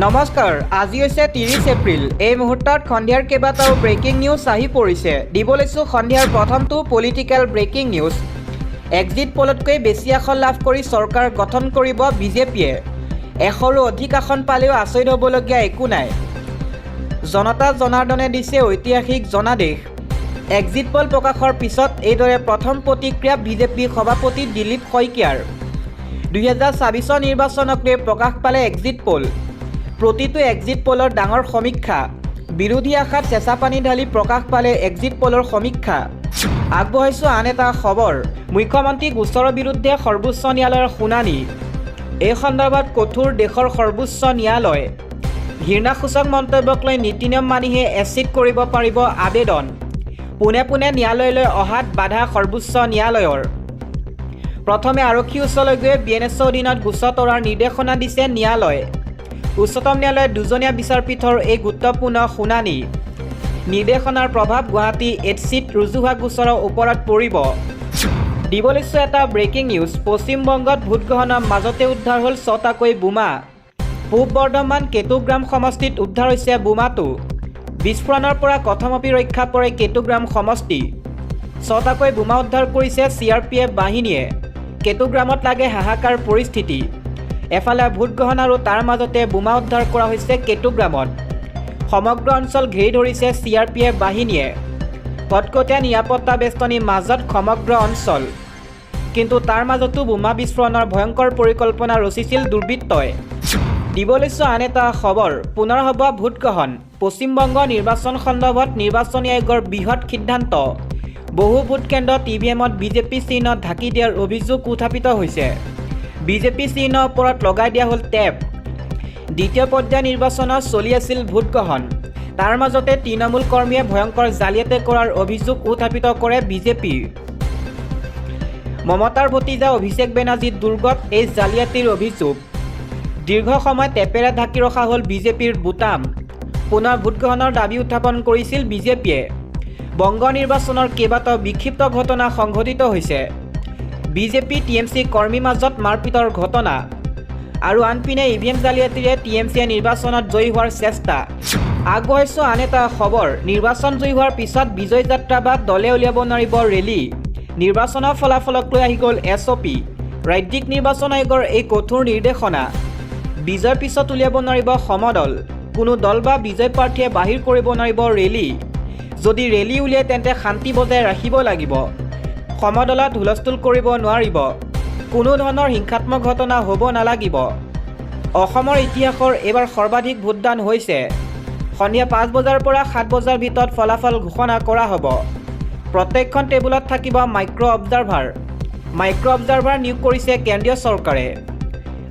নমস্কাৰ, আজি হৈছে 30 এপ্ৰিল। এই মুহূৰ্তত সন্ধিয়াৰ কেইবাটাও ব্ৰেকিং নিউজ আহি পৰিছে। দিব লৈছোঁ সন্ধিয়াৰ প্ৰথমটো পলিটিকেল ব্ৰেকিং নিউজ। এক্সিট পলতকৈ বেছি আসন লাভ কৰি চৰকাৰ গঠন কৰিব বিজেপিয়ে। 100ৰো অধিক আসন পালেও আচৰিত হ'বলগীয়া একো নাই। জনতা জনাৰ্দনে দিছে ঐতিহাসিক জনাদেশ। এক্সিট পল প্ৰকাশৰ পিছত এইদৰে প্ৰথম প্ৰতিক্ৰিয়া বিজেপি সভাপতি দিলীপ শইকীয়াৰ। 2024 নিৰ্বাচনক লৈ প্ৰকাশ পালে এক্সিট পল। প্ৰতিটো এক্সিট পলৰ ডাঙৰ সমীক্ষা। বিৰোধী আশাত চেঁচা পানী ঢালি প্ৰকাশ পালে এক্সিট পলৰ সমীক্ষা। আগবঢ়াইছোঁ আন এটা খবৰ। মুখ্যমন্ত্ৰী গোচৰৰ বিৰুদ্ধে সৰ্বোচ্চ ন্যায়ালয়ৰ শুনানি। এই সন্দৰ্ভত কঠোৰ দেশৰ সৰ্বোচ্চ ন্যায়ালয়। ঘৃণাসূচক মন্তব্যক লৈ নীতি নিয়ম মানিহে এচিড কৰিব পাৰিব আবেদন। পোনে পোনে ন্যায়ালয়লৈ অহাত বাধা সৰ্বোচ্চ ন্যায়ালয়ৰ। প্ৰথমে আৰক্ষী ওচৰলৈ গৈ BNS অধীনত গোচৰ তৰাৰ নিৰ্দেশনা দিছে ন্যায়ালয়। উচ্চতম ন্যায়ালয়ৰ দুজনীয়া বিচাৰপীঠৰ এই গুৰুত্বপূৰ্ণ শুনানি। নিৰ্দেশনাৰ প্ৰভাৱ গুৱাহাটী HCত ৰুজু হোৱা গোচৰৰ ওপৰত পৰিব। দিব লৈছোঁ এটা ব্ৰেকিং নিউজ। পশ্চিমবংগত ভোটগ্ৰহণৰ মাজতে উদ্ধাৰ হ'ল 6টাকৈ বোমা। পূব বৰ্ধমান কেতুগ্ৰাম সমষ্টিত উদ্ধাৰ হৈছে বোমাটো। বিস্ফোৰণৰ পৰা কথমপি ৰক্ষা পৰে কেতুগ্ৰাম সমষ্টি। 6টাকৈ বোমা উদ্ধাৰ কৰিছে CRPF বাহিনীয়ে। কেতুগ্ৰামত লাগে হাহাকাৰ পৰিস্থিতি। এফালে ভোটগ্ৰহণ আৰু তাৰ মাজতে বোমা উদ্ধাৰ কৰা হৈছে কেতুগ্ৰামত। সমগ্ৰ অঞ্চল ঘেৰি ধৰিছে CRPF বাহিনীয়ে। কটকটীয়া নিৰাপত্তা বেষ্টনীৰ মাজত সমগ্ৰ অঞ্চল। কিন্তু তাৰ মাজতো বোমা বিস্ফোৰণৰ ভয়ংকৰ পৰিকল্পনা ৰচিছিল দুৰ্বৃত্তই। দিব লৈছোঁ আন এটা খবৰ। পুনৰ হ'ব ভোটগ্ৰহণ। পশ্চিমবংগ নিৰ্বাচন সন্দৰ্ভত নিৰ্বাচনী আয়োগৰ বৃহৎ সিদ্ধান্ত। বহু ভোটকেন্দ্ৰত EVMত বিজেপি চিহ্ন ঢাকি দিয়াৰ অভিযোগ উত্থাপিত হৈছে। বিজেপি চিহ্নৰ ওপৰত লগাই দিয়া হ'ল টেপ। দ্বিতীয় পৰ্যায়ৰ নিৰ্বাচনত চলি আছিল ভোটগ্ৰহণ। তাৰ মাজতে তৃণমূল কৰ্মীয়ে ভয়ংকৰ জালিয়াতি কৰাৰ অভিযোগ উত্থাপিত কৰে বিজেপি। মমতাৰ ভতিজা অভিষেক বেনাৰ্জীৰ দুৰ্গত এই জালিয়াতিৰ অভিযোগ। দীৰ্ঘ সময় টেপেৰে ঢাকি ৰখা হ'ল বিজেপিৰ বুটাম। পুনৰ ভোটগ্ৰহণৰ দাবী উত্থাপন কৰিছিল বিজেপিয়ে। বংগ নিৰ্বাচনৰ কেইবাটাও বিক্ষিপ্ত ঘটনা সংঘটিত হৈছে। বিজেপি TMC কৰ্মীৰ মাজত মাৰপিটৰ ঘটনা। আৰু আনপিনে EVM জালিয়াতিৰে TMCয়ে নিৰ্বাচনত জয়ী হোৱাৰ চেষ্টা। আগবঢ়াইছোঁ আন এটা খবৰ। নিৰ্বাচন জয়ী হোৱাৰ পিছত বিজয় যাত্ৰা বা দলে উলিয়াব নোৱাৰিব ৰেলী। নিৰ্বাচনৰ ফলাফলক লৈ আহি গ'ল SOP। ৰাজ্যিক নিৰ্বাচন আয়োগৰ এই কঠোৰ নিৰ্দেশনা। বিজয়ৰ পিছত উলিয়াব নোৱাৰিব সমদল। কোনো দল বা বিজয় প্ৰাৰ্থীয়ে বাহিৰ কৰিব নোৱাৰিব ৰেলী। যদি ৰেলী উলিয়াই তেন্তে শান্তি বজাই ৰাখিব লাগিব। সমদলত হুলস্থুল কৰিব নোৱাৰিব। কোনো ধৰণৰ হিংসাত্মক ঘটনা হ'ব নালাগিব। অসমৰ ইতিহাসৰ এইবাৰ সৰ্বাধিক ভোটদান হৈছে। সন্ধিয়া 5 বজাৰ পৰা 7 বজাৰ ভিতৰত ফলাফল ঘোষণা কৰা হ'ব। প্ৰত্যেকখন টেবুলত থাকিব মাইক্ৰ' অবজাৰ্ভাৰ। মাইক্ৰ' অবজাৰ্ভাৰ নিয়োগ কৰিছে কেন্দ্ৰীয় চৰকাৰে।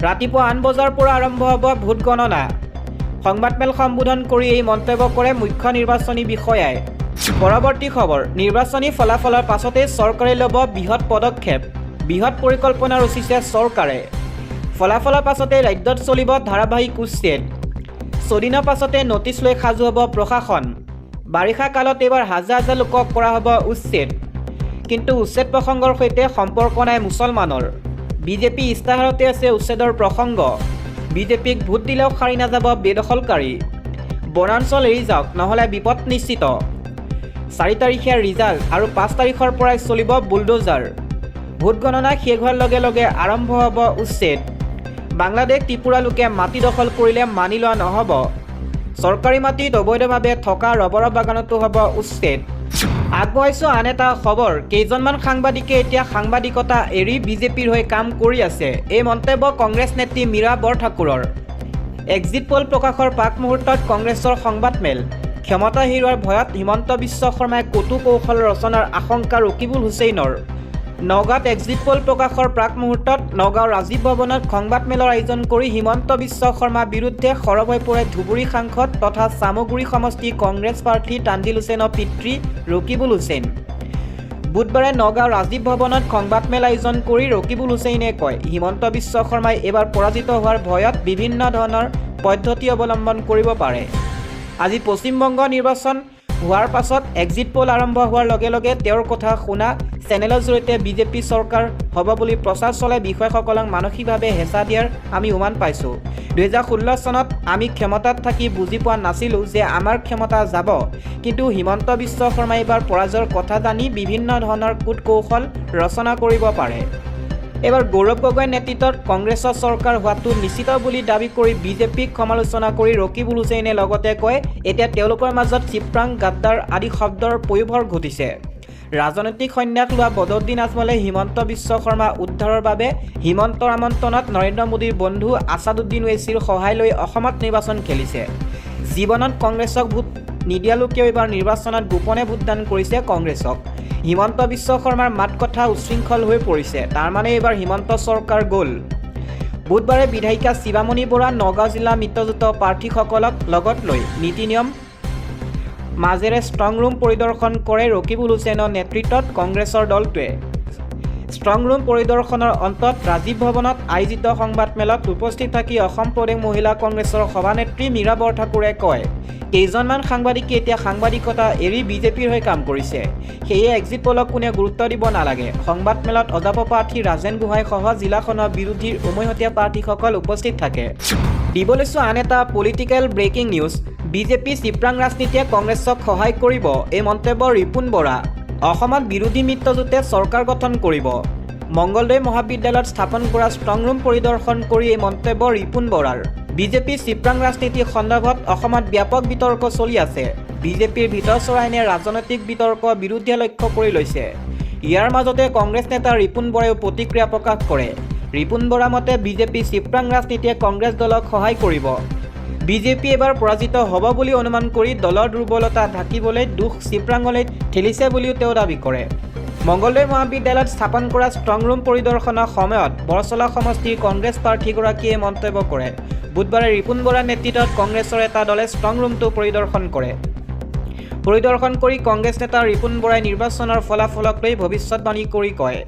ৰাতিপুৱা 8 বজাৰ পৰা আৰম্ভ হ'ব ভোট গণনা। সংবাদমেল সম্বোধন কৰি এই মন্তব্য কৰে মুখ্য নিৰ্বাচনী বিষয়াই। পৰৱৰ্তী খবৰ। নিৰ্বাচনী ফলাফলৰ পাছতে চৰকাৰে ল'ব বৃহৎ পদক্ষেপ। বৃহৎ পৰিকল্পনা ৰচিছে চৰকাৰে। ফলাফলৰ পাছতে ৰাজ্যত চলিব ধাৰাবাহিক উচ্ছেদ। ছদিনৰ পাছতে নটিচ লৈ সাজু হ'ব প্ৰশাসন। বাৰিষা কালত এইবাৰ হাজাৰ হাজাৰ লোকক কৰা হ'ব উচ্ছেদ। কিন্তু উচ্ছেদ প্ৰসংগৰ সৈতে সম্পৰ্ক নাই মুছলমানৰ। বিজেপি ইস্তাহাৰতে আছে উচ্ছেদৰ প্ৰসংগ। বিজেপিক ভোট দিলেও সাৰি নাযাব বেদখলকাৰী। বনাঞ্চল এৰি যাওক, নহ'লে বিপদ নিশ্চিত। 4 তাৰিখে ৰিজাল্ট আৰু 5 তাৰিখৰ পৰাই চলিব বুলডোজাৰ। ভোট গণনা শেষ হোৱাৰ লগে লগে আৰম্ভ হ'ব উচ্ছেদ। বাংলাদেশ ত্ৰিপুৰা লোকে মাটি দখল কৰিলে মানি লোৱা নহ'ব। চৰকাৰী মাটিত অবৈধভাৱে থকা ৰবৰৰ বাগানতো হ'ব উচ্ছেদ। আগবঢ়াইছোঁ আন এটা খবৰ। কেইজনমান সাংবাদিকে এতিয়া সাংবাদিকতা এৰি বিজেপিৰ হৈ কাম কৰি আছে। এই মন্তব্য কংগ্ৰেছ নেত্ৰী মীৰা বৰঠাকুৰৰ। এক্সিট পল প্ৰকাশৰ প্ৰাক মুহূৰ্তত কংগ্ৰেছৰ সংবাদমেল। ক্ষমতা হেৰুৱাৰ ভয়ত হিমন্ত বিশ্ব শৰ্মাই কটু কৌশল ৰচনাৰ আশংকা ৰকিবুল হুছেইনৰ। নগাঁৱত এক্সিট পল প্ৰকাশৰ প্ৰাক মুহূৰ্তত নগাঁও ৰাজীৱ ভৱনত সংবাদমেলৰ আয়োজন কৰি হিমন্ত বিশ্ব শৰ্মাৰ বিৰুদ্ধে সৰব হৈ পৰে ধুবুৰী সাংসদ তথা চামগুৰি সমষ্টি কংগ্ৰেছ প্ৰাৰ্থী তানজিল হুছেইনৰ পিতৃ ৰকিবুল হুছেইন। বুধবাৰে নগাঁও ৰাজীৱ ভৱনত সংবাদমেল আয়োজন কৰি ৰকিবুল হুছেইনে কয়, হিমন্ত বিশ্ব শৰ্মাই এইবাৰ পৰাজিত হোৱাৰ ভয়ত বিভিন্ন ধৰণৰ পদ্ধতি অৱলম্বন কৰিব পাৰে। আজি পশ্চিমবংগ নিৰ্বাচন হোৱাৰ পাছত এক্সিট পোল আৰম্ভ হোৱাৰ লগে লগে তেওঁৰ কথা শুনা চেনেলৰ জৰিয়তে বিজেপি চৰকাৰ হ'ব বুলি প্ৰচাৰ চলাই বিষয়াসকলক মানসিকভাৱে হেঁচা দিয়াৰ আমি উমান পাইছোঁ। 2016 চনত আমি ক্ষমতাত থাকি বুজি পোৱা নাছিলোঁ যে আমাৰ ক্ষমতা যাব, কিন্তু হিমন্ত বিশ্ব শৰ্মাই এইবাৰ পৰাজয়ৰ কথা জানি বিভিন্ন ধৰণৰ কূট কৌশল ৰচনা কৰিব পাৰে। এবাৰ গৌৰৱ গগৈৰ নেতৃত্বত কংগ্ৰেছৰ চৰকাৰ হোৱাটো নিশ্চিত বুলি দাবী কৰি বিজেপিক সমালোচনা কৰি ৰকিবুল হুছেইনে লগতে কয়, এতিয়া তেওঁলোকৰ মাজত চিপৰাং, গাদ্দাৰ আদি শব্দৰ পয়োভৰ ঘটিছে। ৰাজনৈতিক সন্ন্যাস লোৱা বদৰুদ্দিন আজমলে হিমন্ত বিশ্ব শৰ্মা উদ্ধাৰৰ বাবে হিমন্তৰ আমন্ত্ৰণত নৰেন্দ্ৰ মোদীৰ বন্ধু আছাদুদ্দিন ওৱেইছিৰ সহায় লৈ অসমত নিৰ্বাচন খেলিছে। জীৱনত কংগ্ৰেছক ভোট নিদিয়ালোকেও এইবাৰ নিৰ্বাচনত গোপনে ভোটদান কৰিছে কংগ্ৰেছক। হিমন্ত বিশ্ব শৰ্মাৰ মাত কথা উচ্ছৃংখল হৈ পৰিছে, তাৰ মানে এইবাৰ হিমন্ত চৰকাৰ গ'ল। বুধবাৰে বিধায়িকা শিৱামণি বৰা নগাঁও জিলা মিত্ৰজোঁট প্ৰাৰ্থীসকলক লগত লৈ নীতি নিয়ম মাজেৰে ষ্ট্ৰং ৰুম পৰিদৰ্শন কৰে ৰকিবুল হুছেইনৰ নেতৃত্বত কংগ্ৰেছৰ দলটোৱে। ষ্ট্ৰং ৰুম পৰিদৰ্শনৰ অন্তত ৰাজীৱ ভৱনত আয়োজিত সংবাদমেলত উপস্থিত থাকি অসম প্ৰদেশ মহিলা কংগ্ৰেছৰ সভানেত্ৰী মীৰা বৰঠাকুৰে কয়, কেইজনমান সাংবাদিকে এতিয়া সাংবাদিকতা এৰি বিজেপিৰ হৈ কাম কৰিছে, সেয়ে এক্সিট পলক কোনে গুৰুত্ব দিব নালাগে। সংবাদমেলত অজাপ প্ৰাৰ্থী ৰাজেন গোহাঁইসহ জিলাখনৰ বিৰোধীৰ উমৈহতীয়া প্ৰাৰ্থীসকল উপস্থিত থাকে। দিব লৈছোঁ আন এটা পলিটিকেল ব্ৰেকিং নিউজ। বিজেপি চিপৰাং ৰাজনীতিয়ে কংগ্ৰেছক সহায় কৰিব, এই মন্তব্য ৰিপুণ বৰা। অসমত বিৰোধী মিত্ৰজোঁটে চৰকাৰ গঠন কৰিব। মংগলদৈ মহাবিদ্যালয়ত স্থাপন কৰা ষ্ট্ৰং ৰুম পৰিদৰ্শন কৰি এই মন্তব্য ৰিপুণ বৰাৰ। বিজেপি চিপৰাং ৰাজনীতি সন্দৰ্ভত অসমত ব্যাপক বিতৰ্ক চলি আছে। বিজেপিৰ ভিতৰচৰাইনে ৰাজনৈতিক বিতৰ্ক বিৰোধীয়ে লক্ষ্য কৰি লৈছে। ইয়াৰ মাজতে কংগ্ৰেছ নেতা ৰিপুণ বৰাইও প্ৰতিক্ৰিয়া প্ৰকাশ কৰে। ৰিপুণ বৰা মতে বিজেপি চিপৰাং ৰাজনীতিয়ে কংগ্ৰেছ দলক সহায় কৰিব। বিজেপি এবাৰ পৰাজিত হ'ব বুলি অনুমান কৰি দলৰ দুৰ্বলতা ঢাকিবলৈ দুখ চিপৰাঙলৈ ঠেলিছে বুলিও তেওঁ দাবী কৰে। মংগলদৈ মহাবিদ্যালয়ত স্থাপন কৰা ষ্ট্ৰং ৰুম পৰিদৰ্শনৰ সময়ত বৰচলা সমষ্টিৰ কংগ্ৰেছ প্ৰাৰ্থীগৰাকীয়ে মন্তব্য কৰে। বুধবাৰে ৰিপুণ বৰাৰ নেতৃত্বত কংগ্ৰেছৰ এটা দলে ষ্ট্ৰং ৰুমটো পৰিদৰ্শন কৰে। পৰিদৰ্শন কৰি কংগ্ৰেছ নেতা ৰিপুণ বৰাই নিৰ্বাচনৰ ফলাফলক লৈ ভৱিষ্যতবাণী কৰি কয়,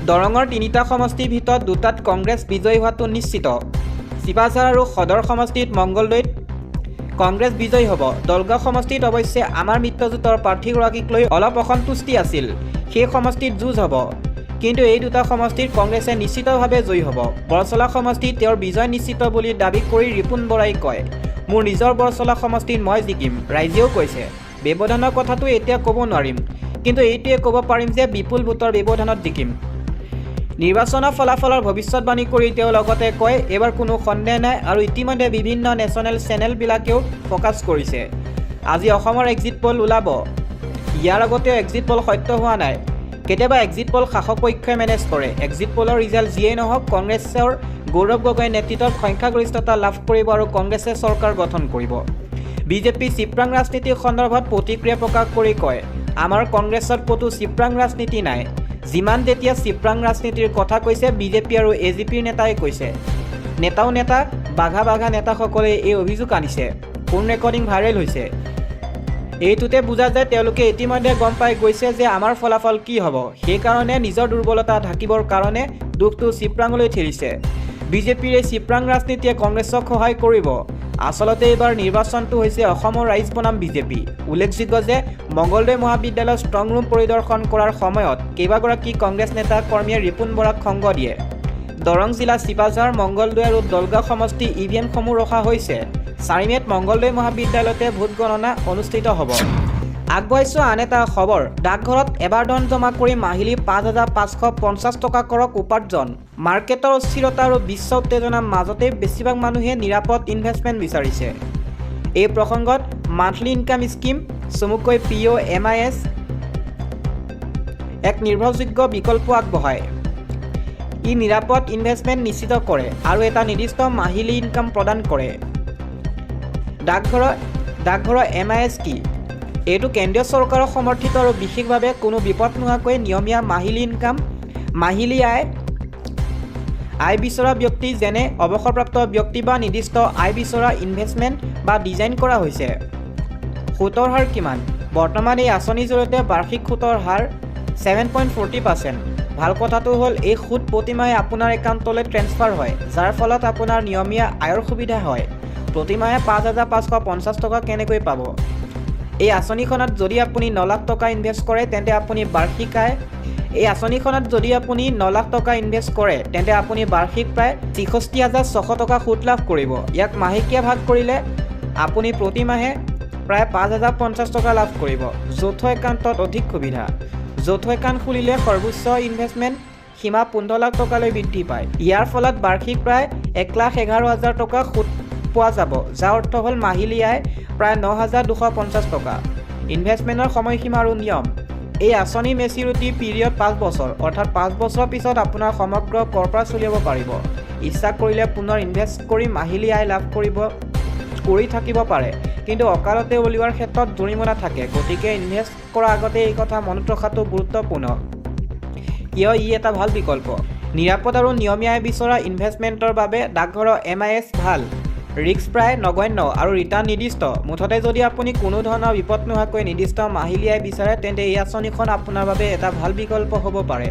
দৰঙৰ 3টা সমষ্টিৰ ভিতৰত 2টাত কংগ্ৰেছ বিজয়ী হোৱাটো নিশ্চিত। চিপাঝাৰ আৰু সদৰ সমষ্টিত মংগলদৈত কংগ্ৰেছ বিজয়ী হ'ব। দলগাঁও সমষ্টিত অৱশ্যে আমাৰ মিত্ৰজোঁটৰ প্ৰাৰ্থীগৰাকীক লৈ অলপ অসন্তুষ্টি আছিল, সেই সমষ্টিত যুঁজ হ'ব, কিন্তু এই 2টা সমষ্টিত কংগ্ৰেছে নিশ্চিতভাৱে জয়ী হ'ব। বৰচলা সমষ্টিত তেওঁৰ বিজয় নিশ্চিত বুলি দাবী কৰি ৰিপুণ বৰাই কয়, মোৰ নিজৰ বৰচলা সমষ্টিত মই জিকিম। ৰাইজেও কৈছে, ব্যৱধানৰ কথাটো এতিয়া ক'ব নোৱাৰিম, কিন্তু এইটোৱে ক'ব পাৰিম যে বিপুল ভোটৰ ব্যৱধানত জিকিম। নিৰ্বাচনৰ ফলাফলৰ ভৱিষ্যতবাণী কৰি তেওঁ লগতে কয়, এইবাৰ কোনো সন্দেহ নাই আৰু ইতিমধ্যে বিভিন্ন নেশ্যনেল চেনেলবিলাকেও ফ'কাছ কৰিছে। আজি অসমৰ এক্সিট পল ওলাব। ইয়াৰ আগতেও এক্সিট পল সত্য হোৱা নাই। কেতিয়াবা এক্সিট পল শাসক পক্ষই মেনেজ কৰে। এক্সিট পলৰ ৰিজাল্ট যিয়েই নহওক, কংগ্ৰেছৰ গৌৰৱ গগৈৰ নেতৃত্বত সংখ্যাগৰিষ্ঠতা লাভ কৰিব আৰু কংগ্ৰেছে চৰকাৰ গঠন কৰিব। বিজেপি চিপৰাং ৰাজনীতিৰ সন্দৰ্ভত প্ৰতিক্ৰিয়া প্ৰকাশ কৰি কয়, আমাৰ কংগ্ৰেছত ক'তো চিপৰাং ৰাজনীতি নাই। যিমান যেতিয়া চিপৰাং ৰাজনীতিৰ কথা কৈছে বিজেপি আৰু এজিপিৰ নেতাই কৈছে। নেতাও নেতা, বাঘা বাঘা নেতাসকলে এই অভিযোগ আনিছে। ফোন ৰেকৰ্ডিং ভাইৰেল হৈছে। এইটোতে বুজা যায় তেওঁলোকে ইতিমধ্যে গম পাই গৈছে যে আমাৰ ফলাফল কি হ'ব। সেইকাৰণে নিজৰ দুৰ্বলতা ঢাকিবৰ কাৰণে দুখটো চিপৰাঙলৈ ঠেলিছে। বিজেপিৰ এই চিপৰাং ৰাজনীতিয়ে কংগ্ৰেছক সহায় কৰিব। আচলতে এইবাৰ নিৰ্বাচনটো হৈছে অসমৰ ৰাইজ বনাম বিজেপি। উল্লেখযোগ্য যে মংগলদৈ মহাবিদ্যালয়ত ষ্ট্ৰং ৰুম পৰিদৰ্শন কৰাৰ সময়ত কেইবাগৰাকী কংগ্ৰেছ নেতা কৰ্মীয়ে ৰিপুণ বৰাক সংগ দিয়ে। দৰং জিলা চিপাঝাৰ, মংগলদৈ আৰু দলগাঁও সমষ্টি ইভিএমসমূহ ৰখা হৈছে। 4 মে'ত মংগলদৈ মহাবিদ্যালয়তে ভোট গণনা অনুষ্ঠিত হ'ব। আগবঢ়াইছোঁ আন এটা খবৰ। ডাকঘৰত এবাৰ ধন জমা কৰি মাহিলী 5,550 টকা কৰক উপাৰ্জন। মাৰ্কেটৰ অস্থিৰতা আৰু বিশ্ব উত্তেজনাৰ মাজতেই বেছিভাগ মানুহে নিৰাপদ ইনভেষ্টমেণ্ট বিচাৰিছে। এই প্ৰসংগত মান্থলি ইনকাম স্কিম, চমুকৈ POMIS এক নিৰ্ভৰযোগ্য বিকল্প আগবঢ়ায়। ই নিৰাপদ ইনভেষ্টমেণ্ট নিশ্চিত কৰে আৰু এটা নিৰ্দিষ্ট মাহিলী ইনকাম প্ৰদান কৰে। ডাকঘৰৰ MIS কি? এইটো কেন্দ্ৰীয় চৰকাৰৰ সমৰ্থিত আৰু বিশেষভাৱে কোনো বিপদ নোহোৱাকৈ নিয়মীয়া মাহিলী ইনকাম। মাহিলী আয় বিচৰা ব্যক্তি যেনে অৱসৰপ্ৰাপ্ত ব্যক্তি বা নিৰ্দিষ্ট আয় বিচৰা ইনভেষ্টমেণ্ট বা ডিজাইন কৰা হৈছে। সুতৰ হাৰ কিমান? বৰ্তমান এই আঁচনিৰ জৰিয়তে বাৰ্ষিক সুতৰ হাৰ 7.40%। ভাল কথাটো হ'ল এই সুত প্ৰতিমাহে আপোনাৰ একাউণ্টলৈ ট্ৰেন্সফাৰ হয়, যাৰ ফলত আপোনাৰ নিয়মীয়া আয়ৰ সুবিধা হয়। প্ৰতিমাহে 5,550 টকা কেনেকৈ পাব? এই আঁচনিখনত যদি আপুনি 9 লাখ টকা ইনভেষ্ট কৰে তেন্তে আপুনি বাৰ্ষিক আয় এই আঁচনিখনত যদি আপুনি 9 লাখ টকা ইনভেষ্ট কৰে তেন্তে আপুনি বাৰ্ষিক প্ৰায় ৬৬,৬০০ টকা সুদ লাভ কৰিব। ইয়াক মাহেকীয়া ভাগ কৰিলে আপুনি প্ৰতি মাহে প্ৰায় ৫,০৫০ টকা লাভ কৰিব। যৌথ একাউণ্টত অধিক সুবিধা। যৌথ একাউণ্ট খুলিলে সৰ্বোচ্চ ইনভেষ্টমেণ্ট সীমা 15 লাখ টকালৈ বৃদ্ধি পায়। ইয়াৰ ফলত বাৰ্ষিক প্ৰায় 1,11,০০০ টকা সুদ পোৱা যাব, যাৰ অৰ্থ হ'ল মাহিলী আয় প্ৰায় 9,250 টকা। ইনভেষ্টমেণ্টৰ সময়সীমা আৰু নিয়ম। এই আঁচনি মেচিউৰিটি পিৰিয়ড 5 বছৰ, অৰ্থাৎ 5 বছৰৰ পিছত আপোনাৰ সমগ্ৰ কৰ্পৰা চলিব পাৰিব। ইচ্ছা কৰিলে পুনৰ ইনভেষ্ট কৰি মাহিলী আয় লাভ কৰি থাকিব পাৰে, কিন্তু অকালতে উলিওৱাৰ ক্ষেত্ৰত জৰিমনা থাকে। গতিকে ইনভেষ্ট কৰাৰ আগতে এই কথা মনত ৰখাটো গুৰুত্বপূৰ্ণ, কিয় ই এটা ভাল বিকল্প। নিৰাপদ আৰু নিয়মীয়া আয় বিচৰা ইনভেষ্টমেণ্টৰ বাবে ডাকঘৰৰ MIS ভাল। ৰিস্ক প্ৰায় নগণ্য আৰু ৰিটাৰ্ণ নিৰ্দিষ্ট। মুঠতে যদি আপুনি কোনো ধৰণৰ বিপদ নোহোৱাকৈ নিৰ্দিষ্ট মাহিলী আয় বিচাৰে তেন্তে এই আঁচনিখন আপোনাৰ বাবে এটা ভাল বিকল্প হ'ব পাৰে।